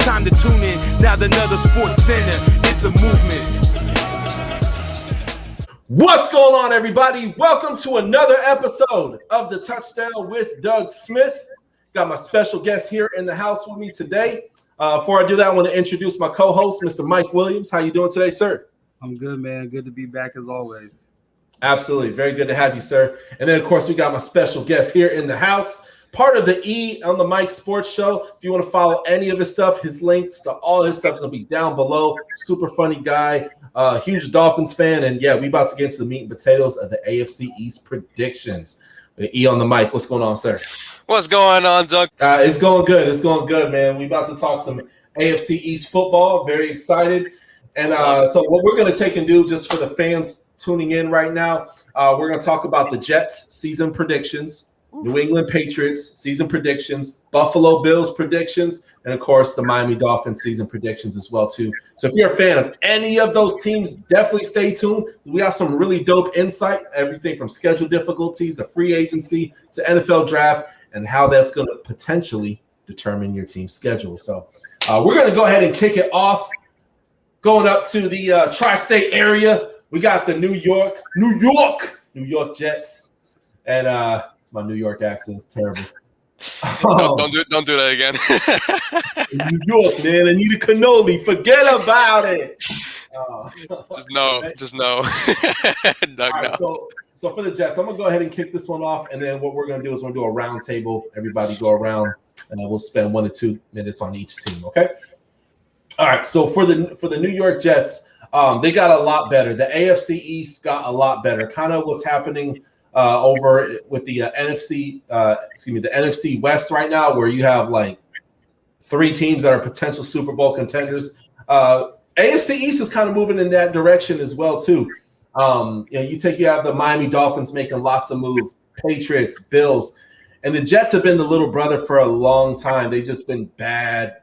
Time to tune in. Now another sports center. It's a movement. What's going on, everybody? Welcome to another episode of the Touchdown with Doug Smith. Got my special guest here in the house with me today. Before I do that, I want to introduce my co-host, Mr. Mike Williams. How you doing today, sir? I'm good, man. Good to be back as always. Absolutely. Very good to have you, sir. And then, of course, we got my special guest here in the house, part of the E on the Mike Sports Show. If you want to follow any of his stuff, his links to all his stuff is going to be down below. Super funny guy, huge Dolphins fan. And, yeah, we about to get into the meat and potatoes of the AFC East predictions. E on the mic. What's going on, sir? What's going on, Doug? It's going good. It's going good, man. We about to talk some AFC East football. Very excited. And so what we're going to take and do, just for the fans tuning in right now, we're going to talk about the Jets season predictions, New England Patriots season predictions, Buffalo Bills predictions, and, of course, the Miami Dolphins season predictions as well, too. So if you're a fan of any of those teams, definitely stay tuned. We got some really dope insight, everything from schedule difficulties to free agency to NFL draft, and how that's going to potentially determine your team's schedule. So we're going to go ahead and kick it off. Going up to the tri-state area, we got the New York Jets. And my New York accent is terrible. Don't do that again. New York, man. I need a cannoli. Forget about it. Just no. Doug, right, no. So for the Jets, I'm going to go ahead and kick this one off. And then what we're going to do is we're going to do a round table. Everybody go around, and then we'll spend 1 to 2 minutes on each team, okay? All right, so for the New York Jets, they got a lot better. The AFC East got a lot better. Kind of what's happening over with the the NFC West right now, where you have like 3 teams that are potential Super Bowl contenders. AFC East is kind of moving in that direction as well too. You have the Miami Dolphins making lots of moves, Patriots, Bills, and the Jets have been the little brother for a long time. They've just been bad.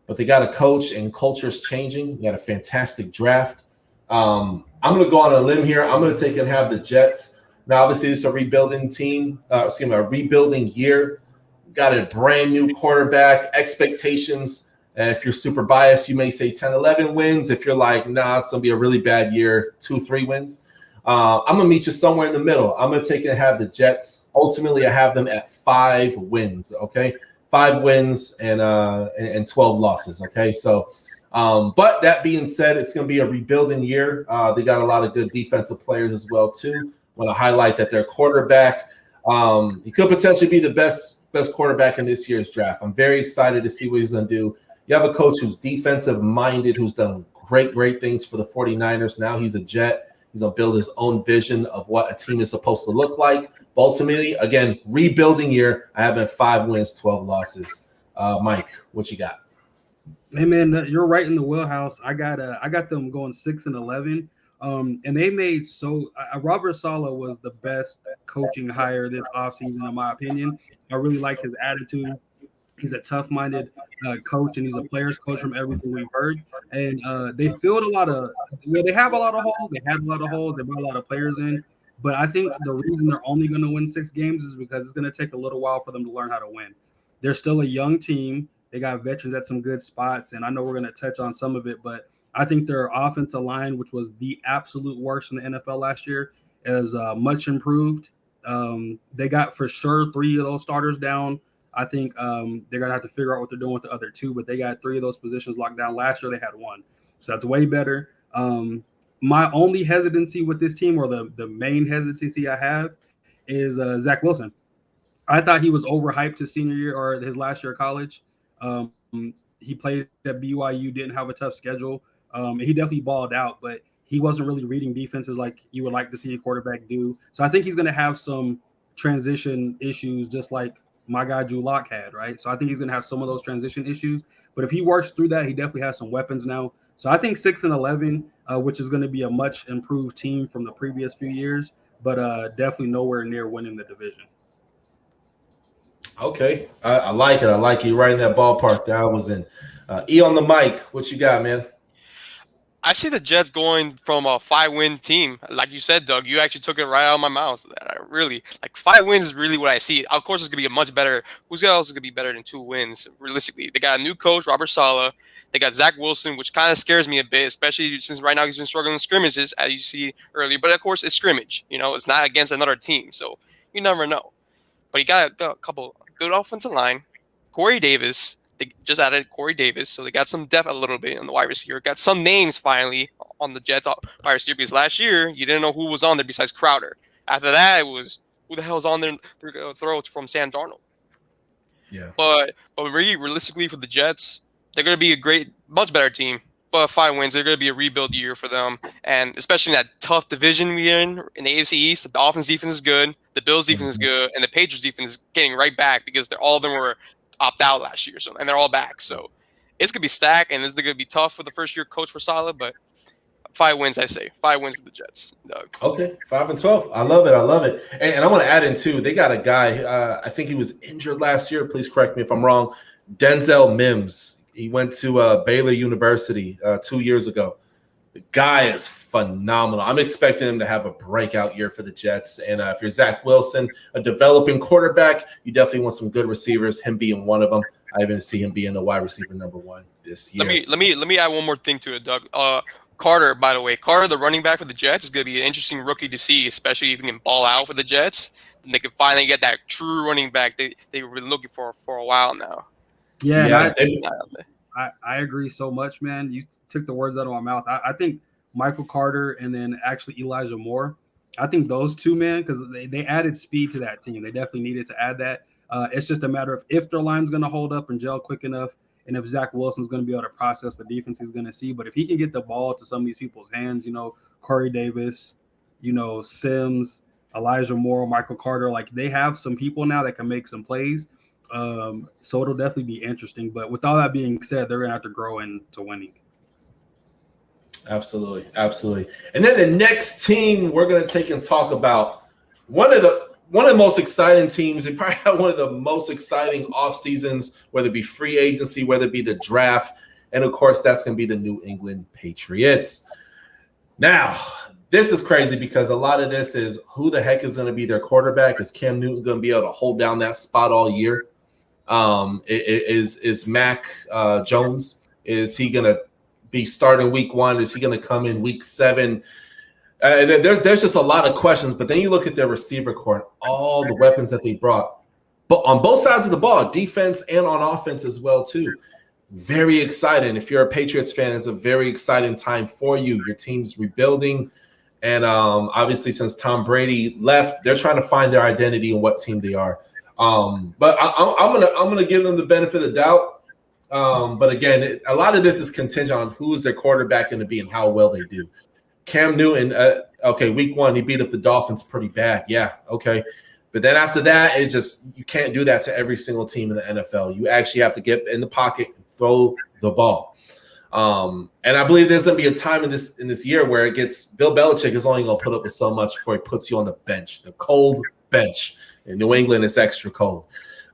But they got a coach, and culture's changing. You got a fantastic draft. I'm going to go on a limb here. I'm going to take and have the Jets. Now, obviously, this is a rebuilding team. A rebuilding year. Got a brand new quarterback. Expectations. If you're super biased, you may say 10, 11 wins. If you're like, nah, it's going to be a really bad year, 2, 3 wins. I'm going to meet you somewhere in the middle. I'm going to take and have the Jets. Ultimately, I have them at 5 wins, okay? 5 wins and 12 losses, okay? So, but that being said, it's going to be a rebuilding year. They got a lot of good defensive players as well, too. Want to highlight that their quarterback, he could potentially be the best quarterback in this year's draft. I'm very excited to see what he's going to do. You have a coach who's defensive-minded, who's done great things for the 49ers. Now he's a Jet. He's going to build his own vision of what a team is supposed to look like. But ultimately, again, rebuilding year. I have been 5 wins, 12 losses. Mike, what you got? Hey man, you're right in the wheelhouse. I got them going 6-11. And they made Robert Saleh was the best coaching hire this offseason, in my opinion. I really like his attitude. He's a tough-minded coach, and he's a player's coach from everything we've heard. And they filled they have a lot of holes. They had a lot of holes. They brought a lot of players in. But I think the reason they're only going to win 6 games is because it's going to take a little while for them to learn how to win. They're still a young team. They got veterans at some good spots, and I know we're going to touch on some of it, but I think their offensive line, which was the absolute worst in the NFL last year, is much improved. They got for sure 3 of those starters down. I think they're going to have to figure out what they're doing with the other 2, but they got 3 of those positions locked down. Last year they had 1, so that's way better. My only hesitancy with this team, or the main hesitancy I have, is Zach Wilson. I thought he was overhyped his senior year or his last year of college. He played at BYU, didn't have a tough schedule. He definitely balled out, but he wasn't really reading defenses like you would like to see a quarterback do. So I think he's going to have some transition issues, just like my guy Drew Lock had, right? So I think he's going to have some of those transition issues. But if he works through that, he definitely has some weapons now. So I think 6-11, which is going to be a much improved team from the previous few years, but definitely nowhere near winning the division. Okay, I like it. I like you right in that ballpark that I was in. E on the mic, what you got, man? I see the Jets going from a 5-win team. Like you said, Doug, you actually took it right out of my mouth. Really, like 5 wins is really what I see. Of course, it's going to be a much better. Who's else is going to be better than 2 wins? Realistically, they got a new coach, Robert Saleh. They got Zach Wilson, which kind of scares me a bit, especially since right now he's been struggling in scrimmages, as you see earlier. But of course, it's scrimmage. It's not against another team, so you never know. But he got a couple good offensive line. Corey Davis. They just added Corey Davis, so they got some depth a little bit on the wide receiver. Got some names finally on the Jets wide receiver, because last year you didn't know who was on there besides Crowder. After that, it was who the hell is on there throws from Sam Darnold. Yeah. But really, realistically for the Jets, they're going to be a much better team. But 5 wins, they're going to be a rebuild year for them, and especially in that tough division we're in the AFC East. The Dolphins defense is good, the Bills defense is good, and the Patriots defense is getting right back because all of them were opt out last year, and they're all back. So it's gonna be stacked, and it's gonna be tough for the first year coach for Saleh. But 5 wins, I say 5 wins for the Jets. Doug. Okay, 5-12. I love it. And I want to add in too. They got a guy. I think he was injured last year. Please correct me if I'm wrong. Denzel Mims. He went to Baylor University 2 years ago. The guy is phenomenal. I'm expecting him to have a breakout year for the Jets. And if you're Zach Wilson, a developing quarterback, you definitely want some good receivers, him being one of them. I even see him being a wide receiver number 1 this year. Let me add one more thing to it, Doug. Carter, by the way, the running back for the Jets, is going to be an interesting rookie to see, especially if he can ball out for the Jets. And they can finally get that true running back they were looking for a while now. Yeah, I agree so much, man. You took the words out of my mouth. I think Michael Carter and then actually Elijah Moore. I think those two, man, because they added speed to that team. They definitely needed to add that. It's just a matter of if their line's going to hold up and gel quick enough, and if Zach Wilson's going to be able to process the defense he's going to see. But if he can get the ball to some of these people's hands, Corey Davis, Sims, Elijah Moore, Michael Carter, like they have some people now that can make some plays. So it'll definitely be interesting. But with all that being said, they're going to have to grow into winning. Absolutely. And then the next team we're going to take and talk about, one of the most exciting teams. They probably have one of the most exciting off seasons, whether it be free agency, whether it be the draft, and of course that's going to be the New England Patriots. Now, this is crazy because a lot of this is who the heck is going to be their quarterback? Is Cam Newton going to be able to hold down that spot all year? Is Mac Jones? Is he going to be starting week 1? Is he going to come in week 7? There's just a lot of questions. But then you look at their receiver core and all the weapons that they brought, but on both sides of the ball, defense and on offense as well too. Very exciting. If you're a Patriots fan, it's a very exciting time for you. Your team's rebuilding. And obviously, since Tom Brady left, they're trying to find their identity and what team they are. But I'm gonna give them the benefit of the doubt. But again, a lot of this is contingent on who's their quarterback going to be and how well they do. Cam Newton, okay, week 1 he beat up the Dolphins pretty bad. Yeah, okay. But then after that, it's just you can't do that to every single team in the NFL. You actually have to get in the pocket and throw the ball. And I believe there's going to be a time in this year where it gets Bill Belichick is only going to put up with so much before he puts you on the bench, the cold bench. In New England, it's extra cold.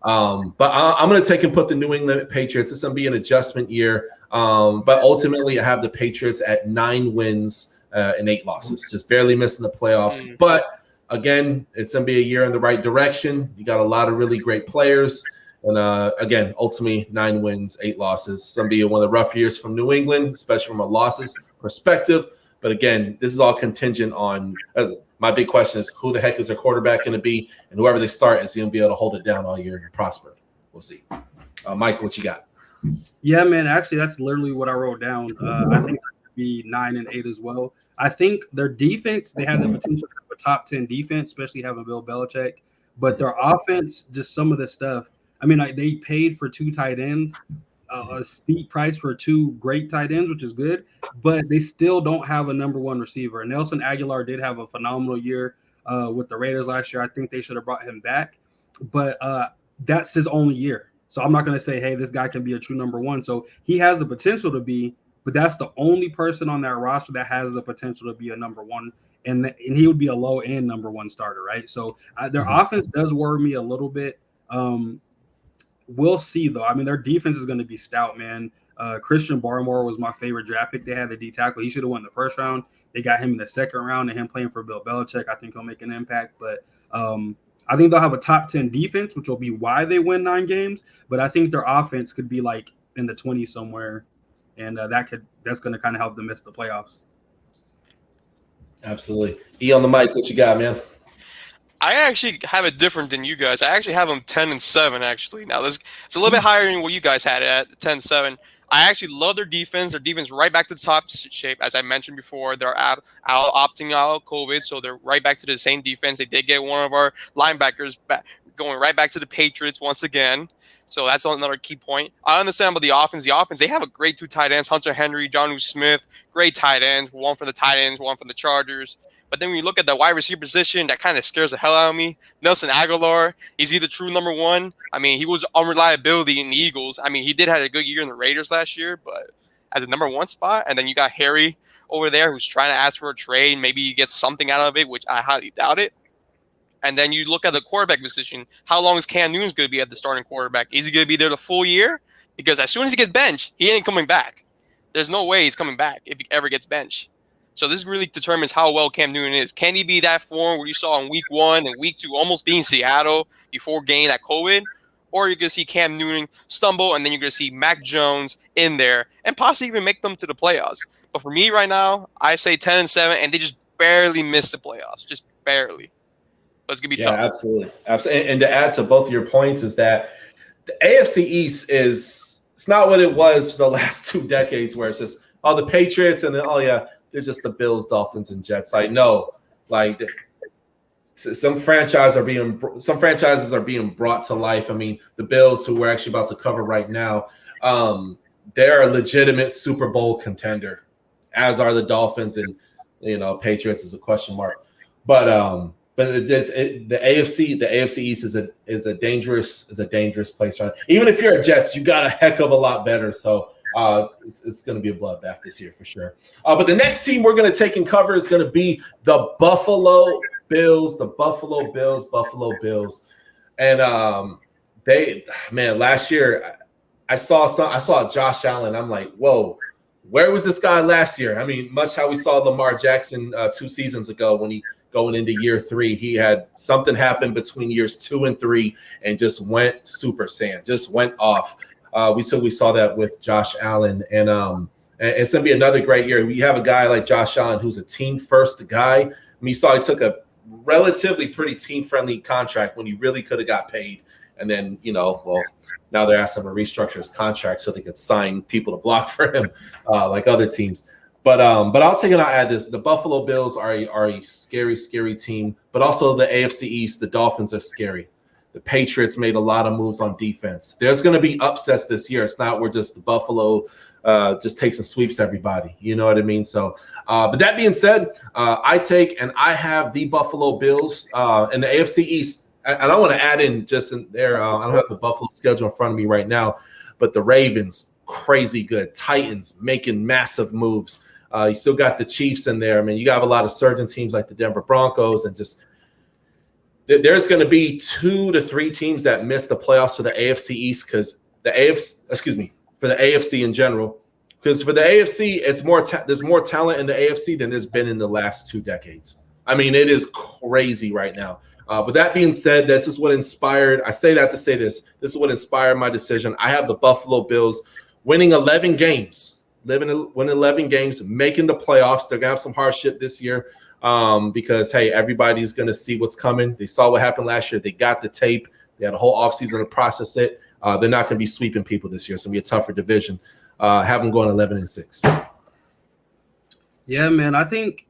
But I'm going to take and put the New England Patriots. It's going to be an adjustment year. But ultimately, I have the Patriots at 9 wins and 8 losses, just barely missing the playoffs. But again, it's going to be a year in the right direction. You got a lot of really great players. And again, ultimately 9 wins, 8 losses. It's going to be one of the rough years from New England, especially from a losses perspective. But again, this is all contingent on my big question is who the heck is their quarterback going to be? And whoever they start is going to be able to hold it down all year and prosper. We'll see. Mike, what you got? Yeah, man. Actually, that's literally what I wrote down. I think it could be 9 and 8 as well. I think their defense, they have the potential to have a top 10 defense, especially having Bill Belichick. But their offense, just some of the stuff. I mean, they paid for 2 tight ends, a steep price for 2 great tight ends, which is good. But they still don't have a number 1 receiver. And Nelson Aguilar did have a phenomenal year with the Raiders last year. I think they should have brought him back. But that's his only year. So I'm not going to say, hey, this guy can be a true number 1. So he has the potential to be, but that's the only person on that roster that has the potential to be a number 1. And he would be a low-end number 1 starter, right? So their offense does worry me a little bit. We'll see, though. I mean, their defense is going to be stout, man. Christian Barmore was my favorite draft pick. They had the D tackle. He should have won the first round. They got him in the second round, and him playing for Bill Belichick, I think he'll make an impact. But I think they'll have a top 10 defense, which will be why they win 9 games. But I think their offense could be like in the 20s somewhere, and that's going to kind of help them miss the playoffs. Absolutely. E on the mic, what you got, man? I actually have it different than you guys. I actually have them 10-7. Actually, now it's a little bit higher than what you guys had at 10-7. I actually love their defense. Their defense right back to the top shape, as I mentioned before. They're opting out of COVID, so they're right back to the same defense. They did get one of our linebackers back, going right back to the Patriots once again. So that's another key point. I understand about the offense. The offense, they have a great 2 tight ends, Hunter Henry, Jonnu Smith, great tight ends, one from the tight ends, one from the Chargers. But then when you look at the wide receiver position, that kind of scares the hell out of me. Nelson Aguilar, is he the true number 1? I mean, he was unreliability in the Eagles. I mean, he did have a good year in the Raiders last year, but as a number 1 spot, and then you got Harry over there who's trying to ask for a trade. Maybe he gets something out of it, which I highly doubt it. And then you look at the quarterback position. How long is Cam Newton going to be at the starting quarterback? Is he going to be there the full year? Because as soon as he gets benched, he ain't coming back. There's no way he's coming back if he ever gets benched. So this really determines how well Cam Newton is. Can he be that form where you saw in week 1 and week 2 almost being Seattle before getting that COVID? Or you're going to see Cam Newton stumble, and then you're going to see Mac Jones in there and possibly even make them to the playoffs. But for me right now, I say 10-7, and they just barely miss the playoffs. Just barely. But it's going to be tough. Absolutely. And to add to both of your points is that the AFC East it's not what it was for the last 2 decades where it's just, the Patriots and then, they're just the Bills, Dolphins, and Jets. I know, like some franchises are being brought to life. I mean, the Bills, who we're actually about to cover right now, they're a legitimate Super Bowl contender, as are the Dolphins, and Patriots is a question mark. But the AFC East is a dangerous place, right? Even if you're a Jets, you got a heck of a lot better. So it's going to be a bloodbath this year for sure. But the next team we're going to take and cover is going to be the Buffalo Bills. And last year I saw Josh Allen. I'm like, whoa, where was this guy last year? I mean, much how we saw Lamar Jackson 2 seasons ago when he going into year 3, he had something happen between years 2 and 3 and just went Super Saiyan, just went off. We saw that with Josh Allen, and it's going to be another great year. We have a guy like Josh Allen who's a team-first guy. I mean, you saw he took a relatively pretty team-friendly contract when he really could have got paid. And then, now they're asking him to restructure his contract so they could sign people to block for him like other teams. But I'll take it. I'll add this. The Buffalo Bills are a scary, scary team, but also the AFC East, the Dolphins are scary. The Patriots made a lot of moves on defense. There's going to be upsets this year. It's not where just the Buffalo just takes and sweeps everybody. You know what I mean? So, but that being said, I have the Buffalo Bills in the AFC East. And I want to add in just in there. I don't have the Buffalo schedule in front of me right now, but the Ravens, crazy good. Titans making massive moves. You still got the Chiefs in there. I mean, you got a lot of surging teams like the Denver Broncos, and just there's going to be 2 to 3 teams that miss the playoffs for the AFC East because for the AFC in general. Because for the AFC, there's more talent in the AFC than there's been in the last 2 decades. I mean, it is crazy right now. But that being said, this is what inspired. I say that to say this. This is what inspired my decision. I have the Buffalo Bills winning 11 games. Winning 11 games, making the playoffs. They're going to have some hardship this year because, hey, everybody's going to see what's coming. They saw what happened last year. They got the tape. They had a whole offseason to process it. They're not going to be sweeping people this year. It's going to be a tougher division. Have them going 11-6. Yeah, man, I think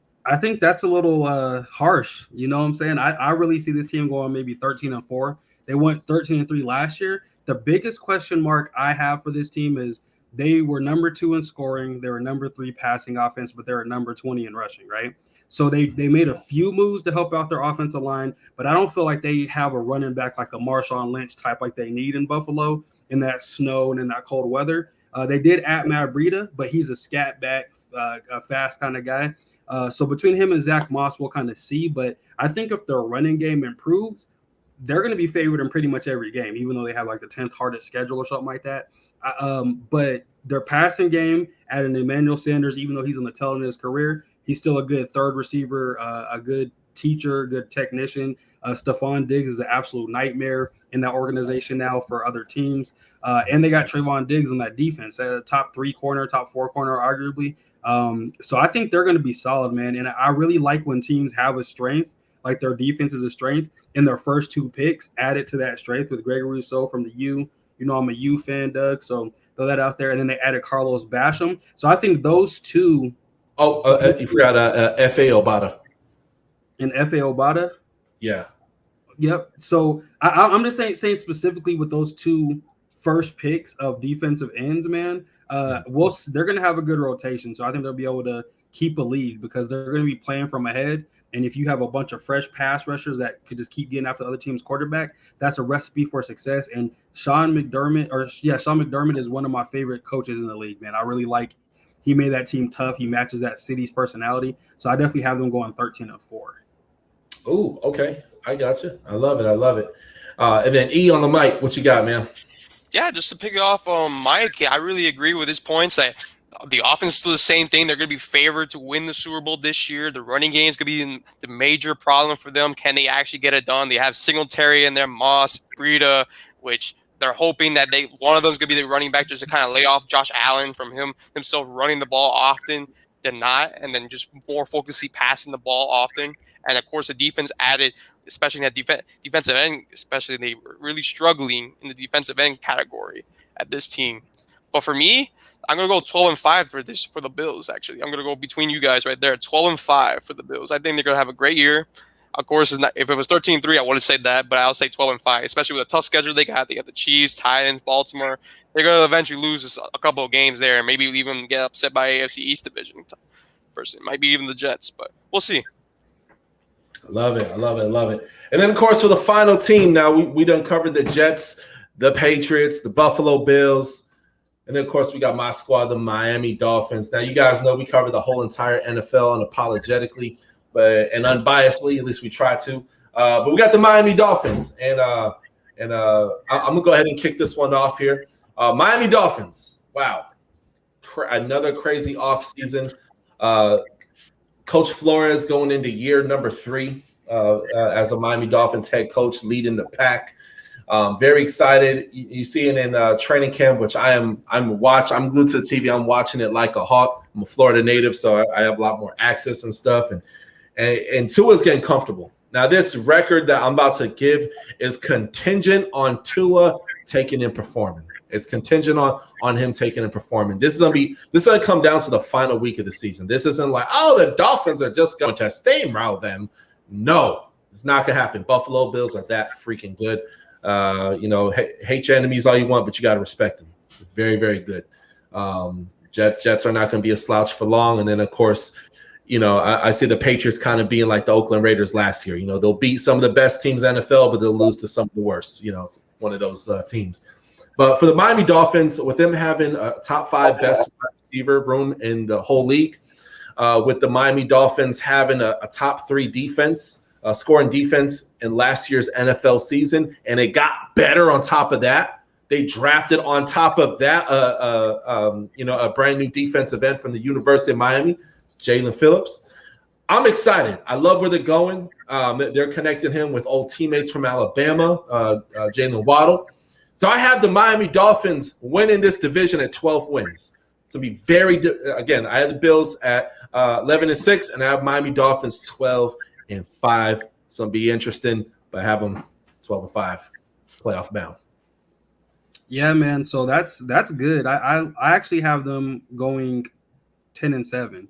that's a little harsh. You know what I'm saying? I really see this team going maybe 13-4. They went 13-3 last year. The biggest question mark I have for this team is they were number 2 in scoring. They were number 3 passing offense, but they were number 20 in rushing, right? So they made a few moves to help out their offensive line, but I don't feel like they have a running back like a Marshawn Lynch type like they need in Buffalo in that snow and in that cold weather. They did add Matt Breida, but he's a scat back, a fast kind of guy. So between him and Zach Moss, we'll kind of see. But I think if their running game improves, they're going to be favored in pretty much every game, even though they have like the 10th hardest schedule or something like that. But their passing game, adding Emmanuel Sanders, even though he's on the tail end of his career, he's still a good third receiver, a good teacher, good technician. Stephon Diggs is an absolute nightmare in that organization now for other teams. And they got Trayvon Diggs on that defense, top 3 corner, top 4 corner, arguably. So I think they're going to be solid, man. And I really like when teams have a strength, like their defense is a strength, and their first 2 picks added to that strength with Gregory Rousseau from the U. You know, I'm a U fan, Doug, so throw that out there. And then they added Carlos Basham. So I think those 2. You forgot F.A. Obata. And F.A. Obata? Yeah. Yep. So I'm just saying specifically with those 2 first picks of defensive ends, man, they're going to have a good rotation. So I think they'll be able to keep a lead because they're going to be playing from ahead. And if you have a bunch of fresh pass rushers that could just keep getting after the other team's quarterback, that's a recipe for success. And Sean McDermott is one of my favorite coaches in the league, man. I really like. He made that team tough. He matches that city's personality. So I definitely have them going 13-4. Oh, okay. I got you. I love it. And then E on the mic, what you got, man? Yeah, just to pick it off Mike, I really agree with his points. The offense is still the same thing. They're going to be favored to win the Super Bowl this year. The running game is going to be the major problem for them. Can they actually get it done? They have Singletary in there, Moss, Breida, which they're hoping that one of them is going to be the running back just to kind of lay off Josh Allen from himself running the ball often than not, and then just more focusedly passing the ball often. And, of course, the defense added, especially in that defensive end, especially they were really struggling in the defensive end category at this team. But for me, I'm going to go 12-5 for the Bills, actually. I'm going to go between you guys right there, 12-5 for the Bills. I think they're going to have a great year. Of course, if it was 13-3, I would have said that, but I'll say 12-5, especially with a tough schedule they got. They got the Chiefs, Titans, Baltimore. They're going to eventually lose a couple of games there and maybe even get upset by AFC East division person. Might be even the Jets, but we'll see. I love it. And then, of course, for the final team, now we done covered the Jets, the Patriots, the Buffalo Bills, and then, of course, we got my squad, the Miami Dolphins. Now, you guys know we cover the whole entire NFL unapologetically, and unbiasedly, at least we try to. But we got the Miami Dolphins, and I'm gonna go ahead and kick this one off here. Miami Dolphins, wow, another crazy offseason. Coach Flores going into year number 3 as a Miami Dolphins head coach, leading the pack. Very excited. You see it in training camp, which I'm glued to the TV. I'm watching it like a hawk. I'm a Florida native, so I have a lot more access and stuff. And Tua's getting comfortable. Now, this record that I'm about to give is contingent on Tua taking and performing. It's contingent on him taking and performing. This is gonna come down to the final week of the season. This isn't like, oh, the Dolphins are just going to steamroll them. No, it's not gonna happen. Buffalo Bills are that freaking good. Hate your enemies all you want, but you gotta respect them. Very, very good. Jets are not gonna be a slouch for long. And then, of course, I see the Patriots kind of being like the Oakland Raiders last year. They'll beat some of the best teams in the NFL, but they'll lose to some of the worst. It's one of those teams. But for the Miami Dolphins, with them having a top 5 best receiver room in the whole league, with the Miami Dolphins having a top 3 defense, scoring defense in last year's NFL season, and it got better on top of that. They drafted on top of that, a brand new defensive end from the University of Miami, Jalen Phillips. I'm excited. I love where they're going. They're connecting him with old teammates from Alabama, Jalen Waddle. So I have the Miami Dolphins winning this division at 12 wins. So be very again. I had the Bills at 11-6, and I have Miami Dolphins 12-5. So it'll be interesting, but I have them 12-5, playoff bound. Yeah, man. So that's good. I actually have them going 10-7,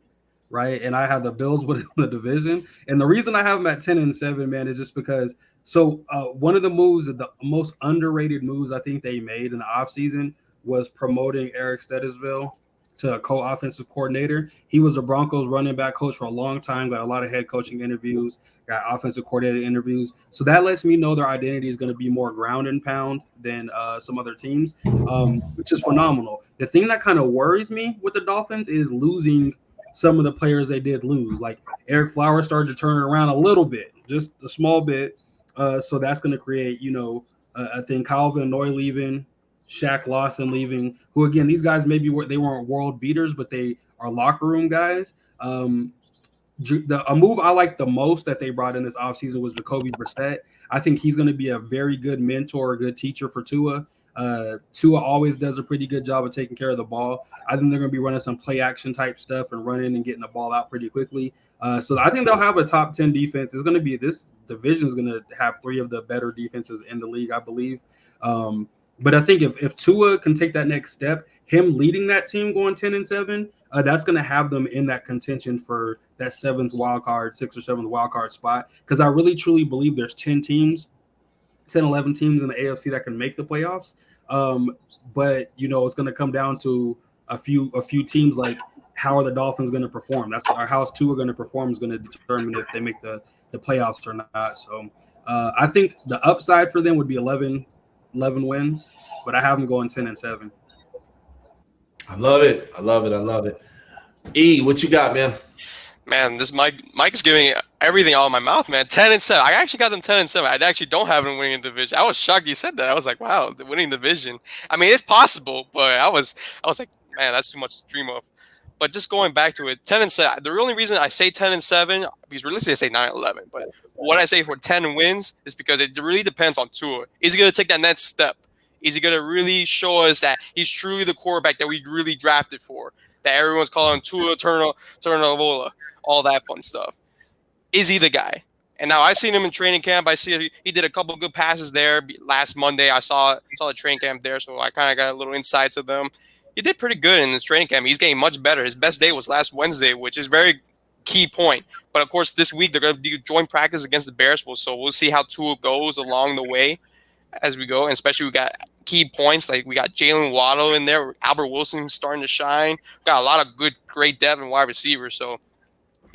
right? And I have the Bills winning the division. And the reason I have them at 10-7, man, is just because. So one of the moves, the most underrated moves I think they made in the offseason was promoting Eric Steadisville to co-offensive coordinator. He was a Broncos running back coach for a long time, got a lot of head coaching interviews, got offensive coordinator interviews. So that lets me know their identity is going to be more ground and pound than some other teams, which is phenomenal. The thing that kind of worries me with the Dolphins is losing some of the players they did lose. Like Eric Flowers started to turn it around a little bit, just a small bit. So that's going to create, I think Kyle Van Noy leaving, Shaq Lawson leaving, who again, these guys maybe they weren't world beaters, but they are locker room guys. A move I like the most that they brought in this offseason was Jacoby Brissett. I think he's going to be a very good mentor, a good teacher for Tua. Tua always does a pretty good job of taking care of the ball. I think they're going to be running some play action type stuff and running and getting the ball out pretty quickly. So I think they'll have a top 10 defense. It's going to be, this division is going to have 3 of the better defenses in the league, I believe. But I think if Tua can take that next step, him leading that team going 10-7, that's going to have them in that contention for that 6th or 7th wild card spot. Because I really truly believe there's 11 teams in the AFC that can make the playoffs. But it's going to come down to a few teams, like how are the Dolphins going to perform? How is Tua going to perform is going to determine if they make the playoffs or not. So I think the upside for them would be 11 wins, but I have them going 10-7. I love it. E, what you got, man? Man, this Mike is giving everything out of my mouth, man. 10-7. I actually got them 10-7. I actually don't have them winning a division. I was shocked you said that. I was like, wow, the winning division. I mean, it's possible, but I was like, man, that's too much to dream of. But just going back to it, 10-7. The only reason I say 10-7, because realistically I say 9-11, but what I say for 10 wins is because it really depends on Tua. Is he going to take that next step? Is he going to really show us that he's truly the quarterback that we really drafted for? That everyone's calling Tua Tagovailoa, all that fun stuff. Is he the guy? And now I've seen him in training camp. I see he did a couple good passes there last Monday. I saw the training camp there, so I kind of got a little insights of them. He did pretty good in his training camp. He's getting much better. His best day was last Wednesday, which is very key point. But of course, this week they're going to do joint practice against the Bears, so we'll see how Tua goes along the way as we go. And especially we got key points, like we got Jalen Waddle in there, Albert Wilson starting to shine. Got a lot of great depth and wide receivers. So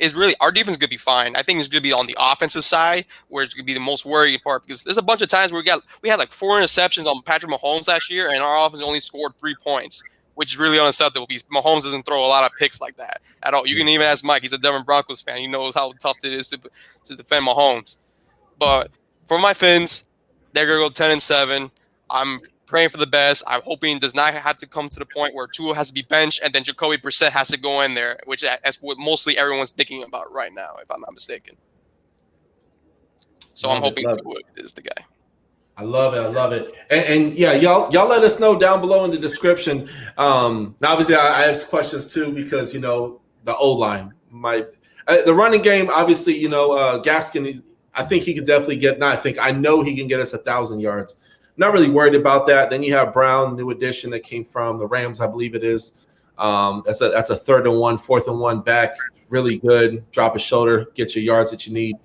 it's really, our defense is going to be fine. I think it's going to be on the offensive side where it's going to be the most worrying part, because there's a bunch of times where we had like 4 interceptions on Patrick Mahomes last year, and our offense only scored 3 points, which is really unacceptable because Mahomes doesn't throw a lot of picks like that at all. You can even ask Mike. He's a Denver Broncos fan. He knows how tough it is to defend Mahomes. But for my Fins, they're going to go 10-7. I'm praying for the best. I'm hoping it does not have to come to the point where Tua has to be benched and then Jacoby Brissett has to go in there, which that's what mostly everyone's thinking about right now, if I'm not mistaken. So I'm hoping Tua is the guy. I love it. And yeah, y'all let us know down below in the description. Now obviously I have questions too, because the O-line, the running game, obviously, Gaskin, I think he could definitely I know he can get us 1,000 yards. Not really worried about that. Then you have Brown, new addition that came from the Rams, I believe it is. That's a 3rd and 1, 4th and 1 back. Really good. Drop a shoulder, get your yards that you need.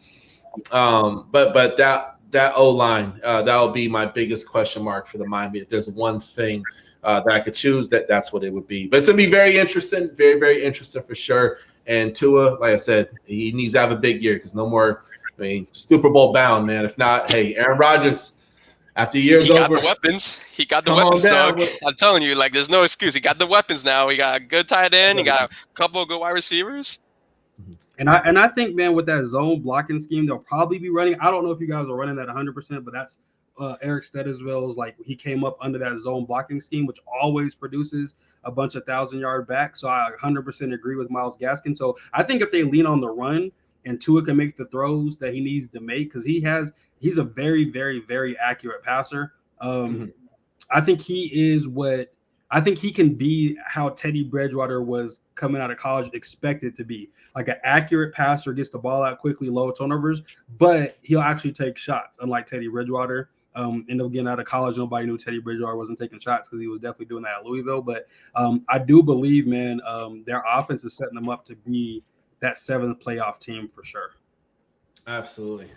But that O-line, that will be my biggest question mark for the Miami. If there's one thing that I could choose, that's what it would be. But it's going to be very interesting, very, very interesting for sure. And Tua, like I said, he needs to have a big year, because no more, Super Bowl bound, man. If not, hey, Aaron Rodgers, after year's over. He got the weapons. He got the weapons, Doug. I'm telling you, there's no excuse. He got the weapons now. He got a good tight end. He got a couple of good wide receivers. And I think, man, with that zone blocking scheme, they'll probably be running. I don't know if you guys are running that 100%, but that's Eric Steadisville's, he came up under that zone blocking scheme, which always produces a bunch of 1,000-yard backs. So I 100% agree with Myles Gaskin. So I think if they lean on the run and Tua can make the throws that he needs to make, because he's a very, very, very accurate passer. I think I think he can be how Teddy Bridgewater was coming out of college expected to be, like an accurate passer, gets the ball out quickly, low turnovers, but he'll actually take shots, unlike Teddy Bridgewater. And again, out of college, nobody knew Teddy Bridgewater wasn't taking shots, because he was definitely doing that at Louisville. But I do believe, man, their offense is setting them up to be that 7th playoff team for sure. Absolutely.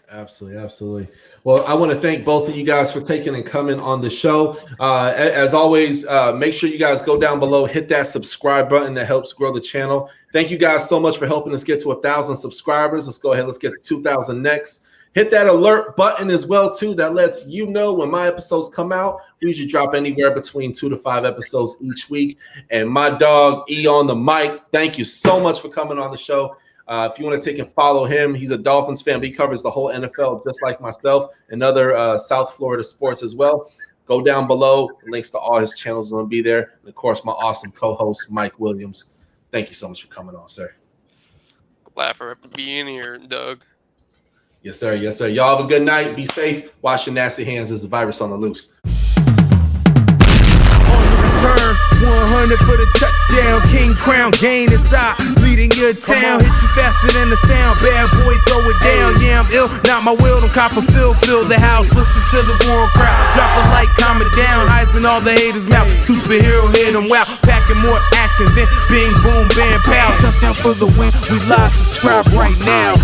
Well, I want to thank both of you guys for taking and coming on the show. As always, make sure you guys go down below, hit that subscribe button that helps grow the channel. Thank you guys so much for helping us get to 1,000 subscribers. Let's go ahead. Let's get to 2,000 next. Hit that alert button as well, too. That lets you know when my episodes come out. We usually drop anywhere between 2 to 5 episodes each week. And my dog, E on the mic, thank you so much for coming on the show. If you want to take and follow him, he's a Dolphins fan, but he covers the whole NFL just like myself and other South Florida sports as well. Go down below. Links to all his channels are going to be there. And, of course, my awesome co-host, Mike Williams. Thank you so much for coming on, sir. Glad for being here, Doug. Yes, sir. Yes, sir. Y'all have a good night. Be safe. Wash your nasty hands. There's a virus on the loose. Turn 100 for the touchdown, king crown, gain inside, leading your town, hit you faster than the sound, bad boy throw it down, yeah I'm ill, not my will, don't cop a fill the house, listen to the roaring crowd, drop a light, calm it down, Heisman all the haters mouth, superhero hit them wow, packing more action than bing boom bam pow, touchdown for the win, we live, subscribe right now.